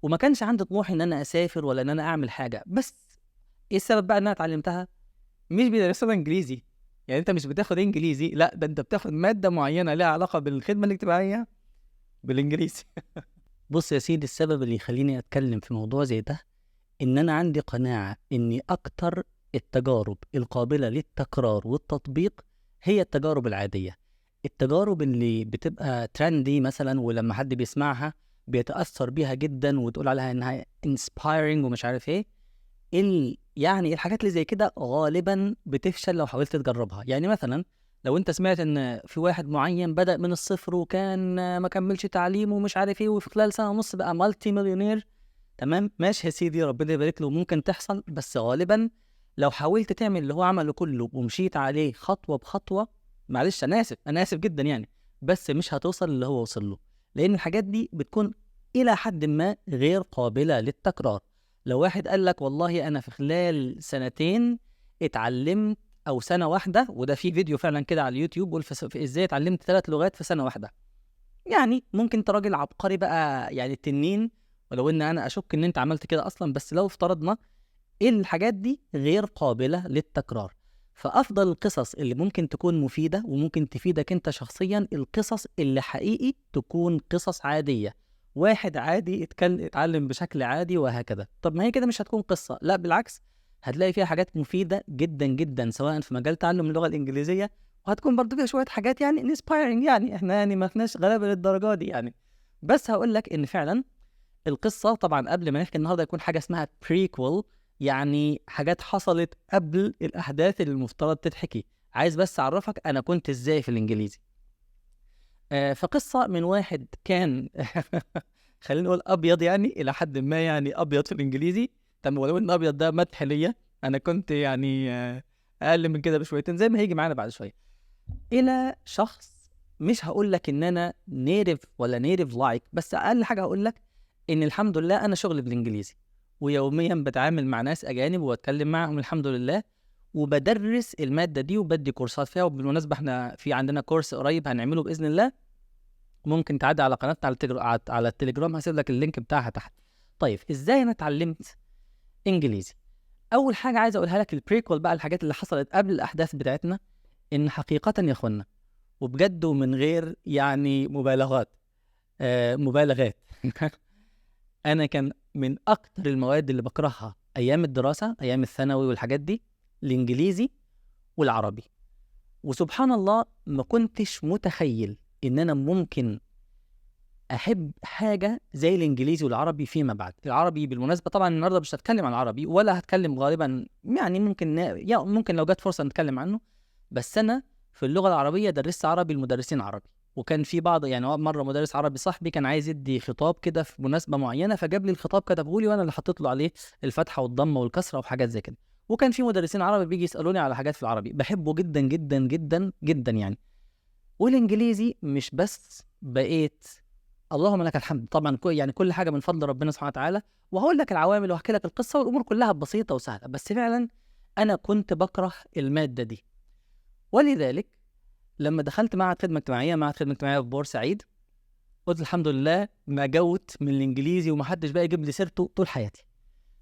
وما كانش عندي طموح ان انا اسافر ولا ان انا اعمل حاجه. بس ايه السبب بقى ان انا اتعلمتها؟ مش بيدرسونا انجليزي، يعني انت مش بتاخد انجليزي، لا ده انت بتاخد ماده معينه لها علاقه بالخدمه الاجتماعيه بالانجليزي. بص يا سيدي، السبب اللي يخليني اتكلم في موضوع زي ده ان انا عندي قناعه ان اكتر التجارب القابله للتكرار والتطبيق هي التجارب العاديه. التجارب اللي بتبقى ترندي مثلا، ولما حد بيسمعها بيتاثر بيها جدا وتقول عليها انها inspiring ومش عارف ايه. يعني الحاجات اللي زي كده غالبا بتفشل لو حاولت تجربها. يعني مثلا لو انت سمعت ان في واحد معين بدأ من الصفر وكان ما كملش تعليمه ومش عارف ايه، وفي خلال سنة ونص بقى مالتي مليونير، تمام ماشي يا سيدي، ربنا يبارك له، ممكن تحصل. بس غالبا لو حاولت تعمل اللي هو عمله كله ومشيت عليه خطوة بخطوة، معلش انا اسف جدا يعني، بس مش هتوصل اللي هو وصل له. لان الحاجات دي بتكون الى حد ما غير قابلة للتكرار. لو واحد قال لك والله انا في خلال سنتين اتعلمت، او سنة واحدة، وده في فيديو فعلا كده على اليوتيوب بيقول في ازاي اتعلمت 3 لغات في سنة واحدة، يعني ممكن انت راجل عبقري بقى يعني التنين، ولو ان انا اشك ان انت عملت كده اصلا. بس لو افترضنا الحاجات دي غير قابلة للتكرار، فافضل القصص اللي ممكن تكون مفيدة وممكن تفيدك انت شخصيا القصص اللي حقيقي تكون قصص عادية. واحد عادي اتعلم بشكل عادي وهكذا. طب ما هي كده مش هتكون قصة، لا بالعكس، هتلاقي فيها حاجات مفيدة جدا جدا سواء في مجال تعلم اللغة الإنجليزية، وهتكون برضو فيها شوية حاجات يعني inspiring، يعني احنا يعني ما فيناش غلابة للدرجة دي يعني. بس هقول لك ان فعلا القصة، طبعا قبل ما نحكي النهارده يكون حاجة اسمها prequel، يعني حاجات حصلت قبل الأحداث اللي المفترض تتحكي. عايز بس أعرفك أنا كنت إزاي في الإنجليزي. فقصة من واحد كان خلينا نقول أبيض يعني إلى حد ما، يعني أبيض في الإنجليزي. تمام، ولو إن أبيض ده مدح ليا، أنا كنت يعني أقل من كده بشويتين زي ما هيجي معانا بعد شوية. إلى شخص، مش هقول لك إن أنا نيرف ولا نيرف لايك، بس أقل حاجة هقول لك ان الحمد لله انا شغلي بالانجليزي، ويوميا بتعامل مع ناس اجانب واتكلم معهم الحمد لله، وبدرس الماده دي وبدي كورسات فيها. وبالمناسبه احنا في عندنا كورس قريب هنعمله باذن الله، ممكن تعدي على قناتنا على التليجرام، هسيب لك اللينك بتاعها تحت. طيب ازاي انا اتعلمت انجليزي؟ اول حاجه عايز اقولها لك البريكول بقى، الحاجات اللي حصلت قبل الاحداث بتاعتنا، ان حقيقه يا اخوانا وبجد ومن غير يعني مبالغات انا كان من اكتر المواد اللي بكرهها ايام الدراسه، ايام الثانوي والحاجات دي، الانجليزي والعربي. وسبحان الله ما كنتش متخيل ان انا ممكن احب حاجه زي الانجليزي والعربي فيما بعد. العربي بالمناسبه طبعا النهارده مش هتكلم عن العربي، ولا هتكلم غالبا، يعني ممكن لو جت فرصه نتكلم عنه. بس انا في اللغه العربيه درست عربي لمدرسين عربي، وكان في بعض يعني مره مدرس عربي صاحبي كان عايز يدي خطاب كده في مناسبه معينه، فجاب لي الخطاب كتبه لي وانا اللي حطيت له عليه الفتحه والضمه والكسره وحاجات زي كده. وكان في مدرسين عربي بيجي يسالوني على حاجات في العربي، بحبه جدا جدا جدا جدا يعني. والانجليزي مش بس بقيت، اللهم لك الحمد طبعا، يعني كل حاجه من فضل ربنا سبحانه وتعالى. وهقول لك العوامل واحكي لك القصه، والامور كلها بسيطه وسهله. بس فعلا انا كنت بكره الماده دي، ولذلك لما دخلت معهد خدمه اجتماعيه في بورسعيد، قلت الحمد لله نجوت من الانجليزي ومحدش بقى يجيب لي سيرته طول حياتي.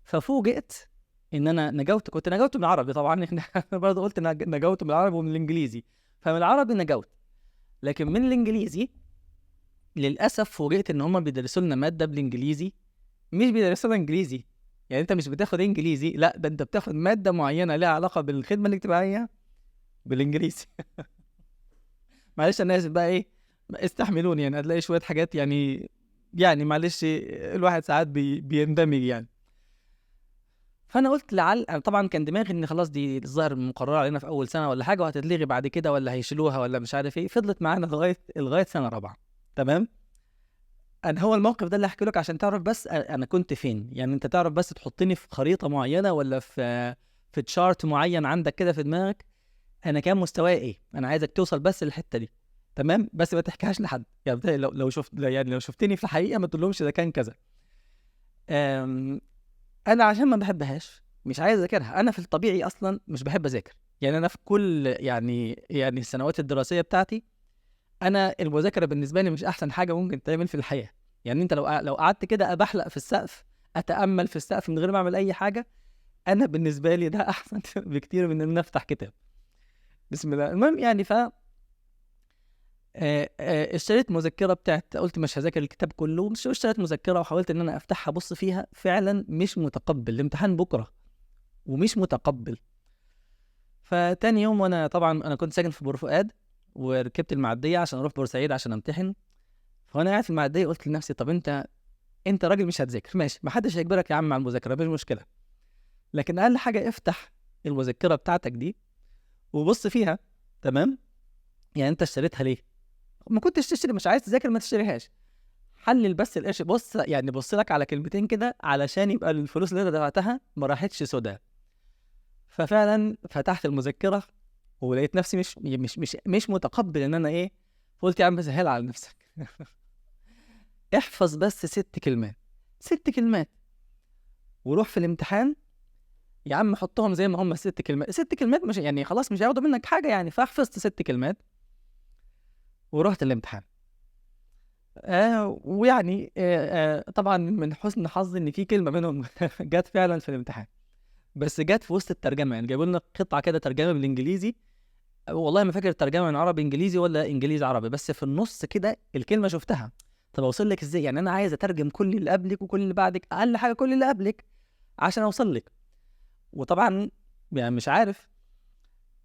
ففوجئت ان انا كنت نجوت من العربي طبعا. احنا برضه قلت نجوت من العربي ومن الانجليزي. فمن العربي نجوت، لكن من الانجليزي للاسف فوجئت ان هم بيدرسوا لنا ماده بالانجليزي، مش بيدرسوا لنا انجليزي. يعني انت مش بتاخد انجليزي، لا ده انت بتاخد ماده معينه لها علاقه بالخدمه الاجتماعيه بالانجليزي. معلش انا اسف بقى ايه، استحملوني، يعني هتلاقي شويه حاجات يعني معلش الواحد ساعات بيندمج يعني. فانا قلت أنا طبعا كان دماغي ان خلاص دي الظاهر مقرره علينا في اول سنه ولا حاجه، وهتتلغي بعد كده ولا هيشيلوها ولا مش عارف ايه. فضلت معانا لغايه سنه رابعه. تمام. انا هو الموقف ده اللي هحكي لك عشان تعرف بس انا كنت فين، يعني انت تعرف بس تحطني في خريطه معينه ولا في تشارت معين عندك كده في دماغك، انا كان مستواي ايه. انا عايزك توصل بس للحته دي، تمام؟ بس ما تحكيهاش لحد، يعني لو شفتني في الحقيقه ما تقولهمش ده كان كذا. أم... انا عشان ما بحبهاش مش عايز اذاكرها. انا في الطبيعي اصلا مش بحب اذاكر، يعني انا في كل يعني السنوات الدراسيه بتاعتي، انا المذاكره بالنسبه لي مش احسن حاجه ممكن تعمل في الحياه. يعني انت لو قعدت كده ابحلق في السقف، اتامل في السقف من غير ما اعمل اي حاجه، انا بالنسبه لي ده احسن بكتير من ان افتح كتاب. بسم الله. المهم يعني اشتريت مذكره بتاعت، قلت مش هذاكر الكتاب كله، مش اشتريت مذكره وحاولت ان انا افتحها ابص فيها. فعلا مش متقبل الامتحان بكره ومش متقبل. فتاني يوم، وانا طبعا انا كنت ساكن في بور فؤاد، وركبت المعديه عشان اروح بورسعيد عشان امتحن. فانا قاعد في المعديه قلت لنفسي طب انت راجل مش هتذاكر، ماشي، ما حدش هيجبرك يا عم على المذاكره، مش مشكله، لكن اقل حاجه افتح المذكره بتاعتك دي وبص فيها. تمام؟ يعني انت اشتريتها ليه؟ ما كنتش تشتري، مش عايز تذاكر ما تشتريهاش. حلل بس القرش، بص يعني بص لك على كلمتين كده علشان يبقى الفلوس اللي انت دفعتها ما راحتش سودا. ففعلا فتحت المذكره ولقيت نفسي مش متقبل ان انا ايه. فقلت يا عم سهل على نفسك احفظ بس 6 كلمات، 6 كلمات، وروح في الامتحان يا عم حطهم زي ما هم 6 كلمات. 6 كلمات مش يعني خلاص مش هياخدوا منك حاجه يعني. فحفظت 6 كلمات ورحت الامتحان. ويعني طبعا من حسن حظي ان في كلمه منهم جت فعلا في الامتحان، بس جت في وسط الترجمه. يعني جابوا لنا قطعه كده ترجمه بالانجليزي، والله ما فاكر الترجمه من عربي انجليزي ولا انجليزي عربي، بس في النص كده الكلمه شفتها. طب اوصل لك ازاي؟ يعني انا عايز اترجم كل اللي قبلك وكل اللي بعدك، اقل حاجه كل اللي قبلك عشان اوصل لك. وطبعا يعني مش عارف.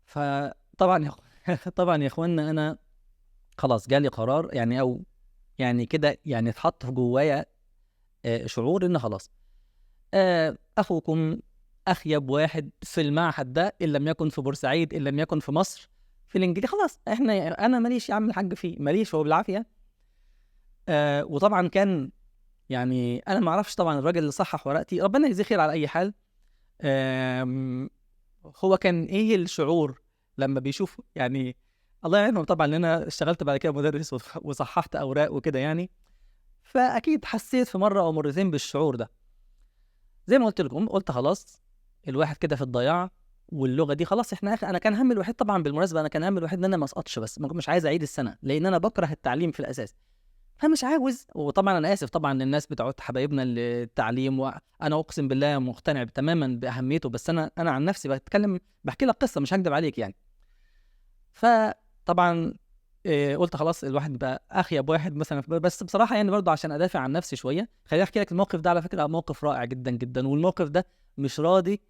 فطبعا طبعا يا اخوانا انا خلاص جالي قرار يعني، او يعني كده يعني اتحط في جوايا شعور ان خلاص اخوكم اخيب واحد في المعهد ده، ان لم يكن في بورسعيد، ان لم يكن في مصر، في الانجليزي. خلاص انا ماليش يا عم الحاج فيه، ماليش، هو بالعافيه. وطبعا كان يعني انا ما اعرفش طبعا الراجل اللي صحح ورقتي، ربنا يجزيه خير على اي حال. هو كان ايه الشعور لما بيشوف يعني، الله يعينهم طبعا، لان انا اشتغلت بعد كده مدرس وصححت اوراق وكده يعني. فاكيد حسيت في مره او مرتين بالشعور ده. زي ما قلت لكم، قلت خلاص الواحد كده في الضياع، واللغه دي خلاص احنا انا كان همي الوحيد طبعا، بالمناسبه انا كان همي الوحيد ان انا ما اسقطش، بس مش عايز اعيد السنه لان انا بكره التعليم في الاساس. فمش عاوز. وطبعا انا اسف طبعا للناس بتوع حبايبنا التعليم، وانا اقسم بالله مقتنع تماما باهميته، بس انا عن نفسي بتكلم، بحكي لك قصه مش هكدب عليك يعني. فطبعا قلت خلاص الواحد بقى اخيب واحد مثلا. بس بصراحه يعني برضه عشان ادافع عن نفسي شويه، خليني احكي لك الموقف ده. على فكره موقف رائع جدا جدا، والموقف ده مش راضي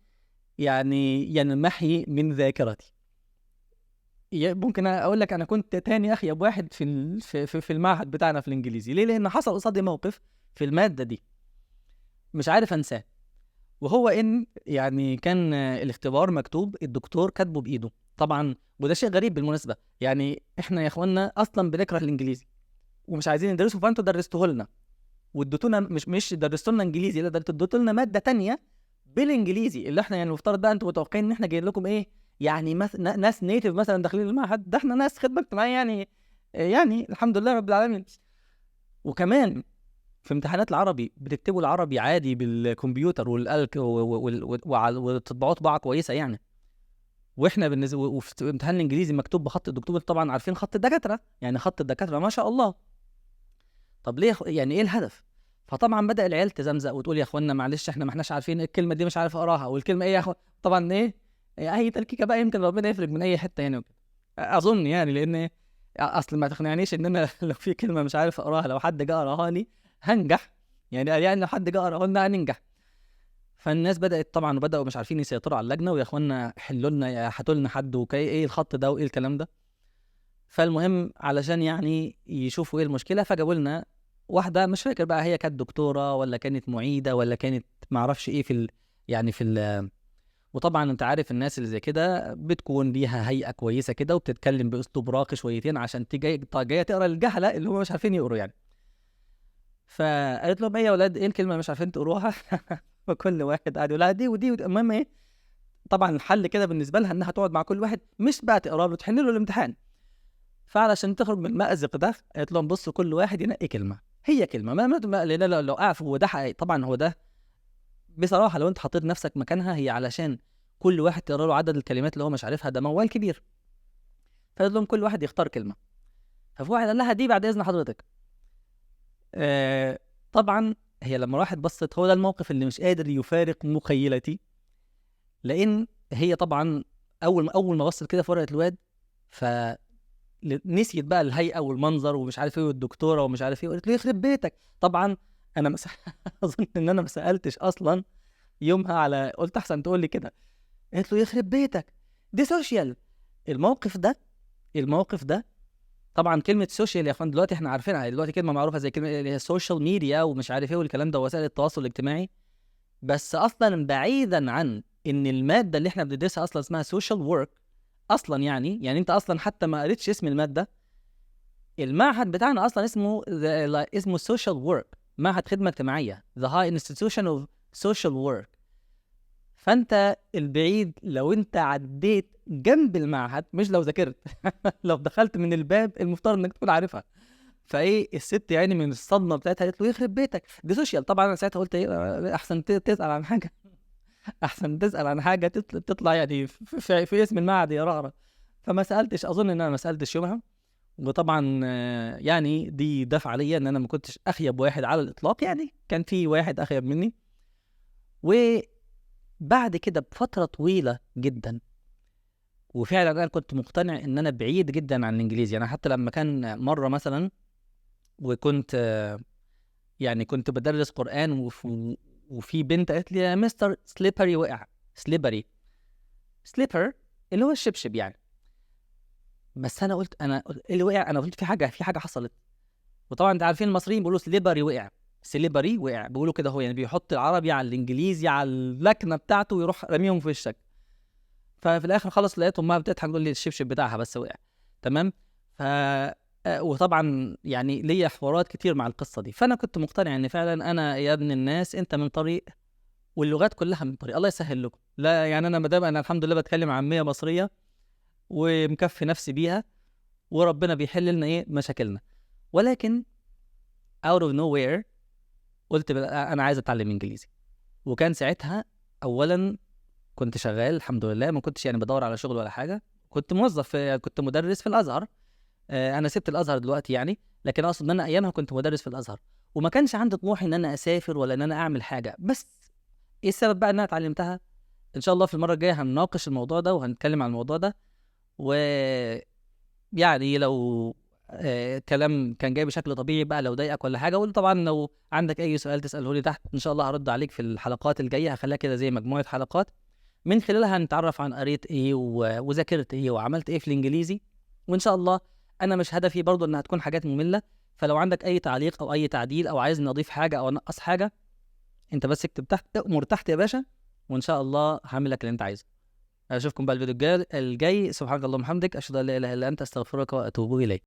يعني ينمحي من ذاكرتي. ممكن اقول لك انا كنت تاني اخيب واحد في المعهد بتاعنا في الانجليزي. ليه؟ لان حصل قصادي موقف في الماده دي مش عارف انساه. وهو ان يعني كان الاختبار مكتوب، الدكتور كاتبه بايده طبعا، وده شيء غريب بالمناسبه. يعني احنا يا اخوانا اصلا بنكره الانجليزي ومش عايزين ندرسه، فانتوا درستوه لنا واديتونا، مش درستوا لنا انجليزي، لا ده انتوا اديتوا لنا ماده تانية بالانجليزي، اللي احنا يعني المفترض بقى انتوا متوقعين ان احنا جايين لكم ايه يعني ناس نيتيف مثلا داخلين المعهد، ده احنا ناس خدمه اجتماعيه يعني. يعني الحمد لله رب العالمين. وكمان في امتحانات العربي بتكتبوا العربي عادي بالكمبيوتر والالك وتطبعوا طباعه كويسه يعني. واحنا بالنسبه وفي امتحان الانجليزي مكتوب بخط الدكتور، طبعا عارفين خط الدكاتره يعني، خط الدكاتره ما شاء الله. طب ليه يعني ايه الهدف؟ فطبعا بدا العيال تزمزق وتقول يا اخوانا معلش احنا ما احناش عارفين الكلمه دي، مش عارف اقراها، والكلمه ايه يا اخوان. طبعا ايه اي تلكيكه بقى، يمكن ربنا يفرج من اي حته يعني وكده. اظن يعني لان اصل ما تقنعنيش ان انا لو في كلمه مش عارف اقراها لو حد جه قراها لي هنجح. يعني لو حد جه قراها لنا هننجح. فالناس بدات طبعا وبداوا مش عارفين يسيطروا على اللجنه، ويا اخوانا حلوا لنا يا هاتوا لنا حد، ايه الخط ده وايه الكلام ده. فالمهم علشان يعني يشوفوا ايه المشكله، فجابوا لنا واحده مش فاكر بقى هي كانت دكتوره ولا كانت معيده ولا كانت ما اعرفش ايه يعني وطبعا انت عارف الناس اللي زي كده بتكون ليها هيئه كويسه كده وبتتكلم باسلوب راقي شويتين عشان تيجي جايه تقرا الجهله اللي هم مش عارفين يقروا يعني. فقالت لهم ايه يا اولاد ايه الكلمه مش عارفين تقروها فكل واحد قاعد يقول لها دي ودي المهم ايه. طبعا الحل كده بالنسبه لها انها تقعد مع كل واحد مش بقى تقرا له تحل له الامتحان. فعلشان تخرج من المأزق ده قالت لهم بصوا كل واحد ينقي كلمه، هي كلمه لا لو قاعد هو ده حقيقي. طبعا هو ده بصراحه لو انت حطيت نفسك مكانها، هي علشان كل واحد تقرا له عدد الكلمات اللي هو مش عارفها ده موال كبير. فقالت لهم كل واحد يختار كلمه. ففي واحد قال لها دي بعد اذن حضرتك. طبعا هي لما راحت بصت، هو ده الموقف اللي مش قادر يفارق مخيلتي، لان هي طبعا اول ما بصت كده في ورقه الواد، ف نسيت بقى الهيئه والمنظر ومش عارف ايه والدكتوره ومش عارف ايه، وقالت له يخرب بيتك. طبعا انا اظن ان انا ما سالتش اصلا يومها، على قلت احسن تقول لي كده. قالت له يخرب بيتك، دي سوشيال. الموقف ده طبعا كلمه سوشيال يا اخوان دلوقتي احنا عارفينها، دلوقتي كلمه معروفه زي كلمه اللي هي السوشيال ميديا ومش عارف ايه والكلام ده، وسائل التواصل الاجتماعي. بس اصلا بعيدا عن ان الماده اللي احنا بندرسها اصلا اسمها سوشيال ورك اصلا، يعني انت اصلا حتى ما قريتش اسم الماده. المعهد بتاعنا اصلا اسمه سوشيال ورك، معهد خدمه اجتماعيه، ذا هاي انستتيوشن اوف سوشيال ورك. فانت البعيد لو انت عديت جنب المعهد، مش لو ذاكرت لو دخلت من الباب المفترض انك تكون عارفها. فايه الست يعني من الصدمه بتاعتها قالت له يخرب بيتك دي سوشيال. طبعا انا ساعتها قلت ايه، احسن تسال عن حاجه احسن تسال عن حاجه تطلع يعني في اسم المعهد يا رعرة. فما سالتش، اظن ان انا ما سالتش يومها. وطبعا يعني دي دفعه ليا ان انا ما كنتش اخيب واحد على الاطلاق، يعني كان في واحد اخيب مني. وبعد كده بفتره طويله جدا، وفعلا انا كنت مقتنع ان انا بعيد جدا عن الانجليزي. انا حتى لما كان مره مثلا وكنت يعني كنت بدرس قرآن وفي بنت قالت لي يا مستر سليبري وقع. سليبر اللي هو الشبشب يعني. بس انا قلت إيه اللي وقع؟ انا قلت في حاجه حصلت. وطبعا انت عارفين المصريين بيقولوا سليبري وقع بيقولوا كده، هو يعني بيحط العربي على الانجليزي على اللكنه بتاعته ويروح رميهم في وشك. ففي الاخر خلص لقيت امها بتضحك تقول لي الشبشب بتاعها بس وقع. تمام. ف وطبعا يعني ليا حوارات كتير مع القصه دي. فانا كنت مقتنع ان فعلا انا يا ابن الناس انت من طريق، واللغات كلها من طريق. الله يسهل لكم. لا يعني انا مادام انا الحمد لله بتكلم عاميه مصريه ومكفي نفسي بيها، وربنا بيحل لنا ايه مشاكلنا. ولكن out of nowhere قلت انا عايز اتعلم انجليزي. وكان ساعتها اولا كنت شغال الحمد لله، ما كنتش يعني بدور على شغل ولا حاجه. كنت موظف كنت مدرس في الازهر. انا سبت الازهر دلوقتي يعني، لكن اقصد ان انا ايامها كنت مدرس في الازهر. وما كانش عندي طموح ان انا اسافر ولا ان انا اعمل حاجه. بس ايه السبب بقى ان انا اتعلمتها؟ ان شاء الله في المره الجايه هنناقش الموضوع ده وهنتكلم عن الموضوع ده. ويعني لو كلام كان جاي بشكل طبيعي بقى، لو ضايقك ولا حاجه قول. طبعا لو عندك اي سؤال تساله لي تحت، ان شاء الله هرد عليك في الحلقات الجايه. هخليها كده زي مجموعه حلقات من خلالها هنتعرف عن قريت ايه وذاكرت ايه وعملت ايه في الانجليزي. وان شاء الله انا مش هدفي برضو انها تكون حاجات ممله. فلو عندك اي تعليق او اي تعديل او عايز نضيف حاجه او نقص حاجه، انت بس اكتب تحت، امر تحت يا باشا، وان شاء الله هعمل لك اللي انت عايزه. اشوفكم بقى الفيديو الجاي. سبحانك اللهم وبحمدك، اشهد ان لا اله الا انت، استغفرك واتوب اليك.